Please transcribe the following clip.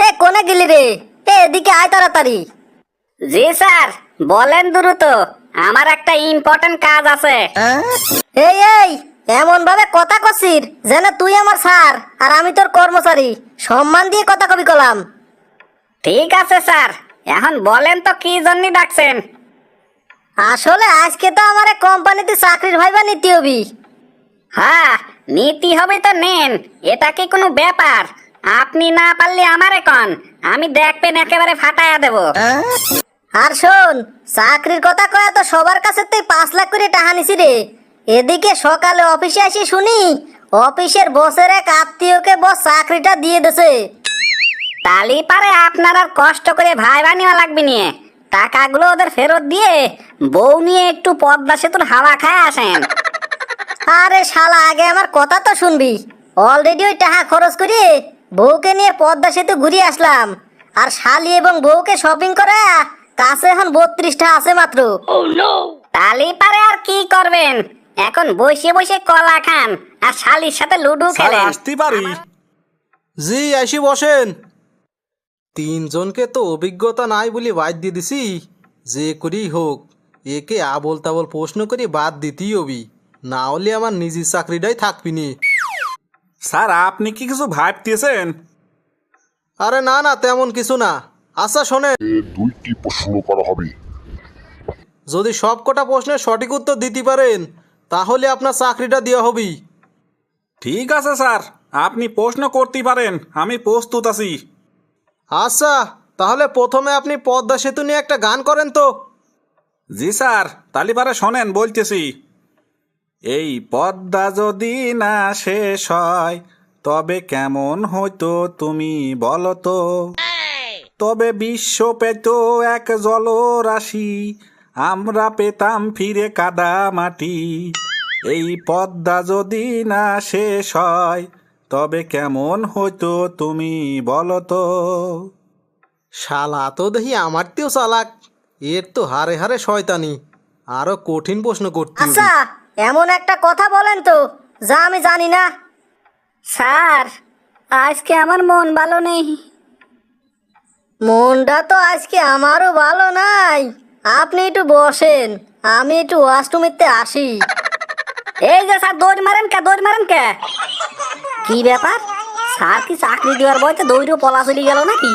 এ কোনে গেলি রে? এদিকে আয় তাড়াতাড়ি। জি স্যার, বলেন দ্রুত, আমার একটা ইম্পর্টেন্ট কাজ আছে। এই এই এমন ভাবে কথা কছিস যেন তুই আমার স্যার আর আমি তোর কর্মচারী। সম্মান দিয়ে কথা কবি কলাম। ঠিক আছে স্যার, এখন বলেন তো কি জন্য ডাকছেন? আসলে আজকে তো আমার কোম্পানিতে চাকরির ভাইবা নিতে হবি। হ্যাঁ, নীতি হবে তো নেন, এটা কি কোনো ব্যাপার? আপনি না পারলে আমারে কন, আমি দেখবেন একেবারে ফাটায়া দেব। আর শোন, চাকরির কথা কয়া তো সবার কাছে তুই 5 লাখ করে টাকা নিছি রে। এদিকে সকালে অফিসে আসি শুনি অফিসের বসের এক আত্মীয়কে বস চাকরিটা দিয়ে দেছে। তালি পারে আপনার আর কষ্ট করে ভাই বানিয়ে লাগবে নিয়ে, টাকাগুলো ওদের ফেরত দিয়ে বউ নিয়ে একটু পদ্মা সেতুর হাওয়া খায় আসেন। আরে শালা, আগে আমার কথা তো শুনবি। অলরেডি ওই টাকা খরচ করে বউকে নিয়ে পদ্মা সেতু ঘুরিয়ে আসলাম। আর শালি এবং বউকে শপিং করে কাছে এখন 32টা আছে মাত্র। তালি পারে আর কি করবেন, এখন বসে বসে কলা খান আর শালির সাথে লুডু স্যার খেলেন। আসতে পারি? জি আইসি বসেন। তিনজনকে তো অভিজ্ঞতা নাই বলে বাদ দিয়ে দিছি। যে করেই হোক একে আবল তাবল প্রশ্ন করে বাদ দিতেই হবি, না হলে আমার নিজের চাকরিটাই থাকবি নি। স্যার আপনি কি কিছু ভাবতেছেন? আরে না না, তেমন কিছু না। আচ্ছা শোনেন, 2টি প্রশ্ন করা হবে। যদি সব কটা প্রশ্নের সঠিক উত্তর দিতে পারেন তাহলে আপনার চাকরিটা দেওয়া হবে। ঠিক আছে স্যার, আপনি প্রশ্ন করতে পারেন, আমি প্রস্তুত আছি। আচ্ছা, তাহলে প্রথমে আপনি পদ্মা সেতু নিয়ে একটা গান করেন তো। জি স্যার, তালি পারে শোনেন, বলতেছি। এই পদ্মা যদি না শেষ হয় তবে কেমন হইতো তুমি বলো তো? তবে বিশ্ব পেত এক জলরাশি, আমরা পেতাম ফিরে কাদা মাটি। এই পদ্মা যদি না শেষ হয় তবে কেমন হইতো তুমি বলো তো? শালা তো দেখি আমার তেও চালাক, এর তো হারে হারে শয়তানি। আরো কঠিন প্রশ্ন করতে হবে। আচ্ছা, এমন একটা কথা বলেন তো যা আমি জানি না। স্যার, আজকে আমার মন ভালো নেই। মনটা তো আজকে আমারও ভালো নাই। আপনি একটু বসেন, আমি একটু ওয়াশরুমেতে আসি। এই যে স্যার, দৌড় মারেন কে, দৌড় মারেন কে? কি ব্যাপার, স্যার কি চাকরি দেওয়ার বয়তে দৌড়েও পলা চলে গেল নাকি?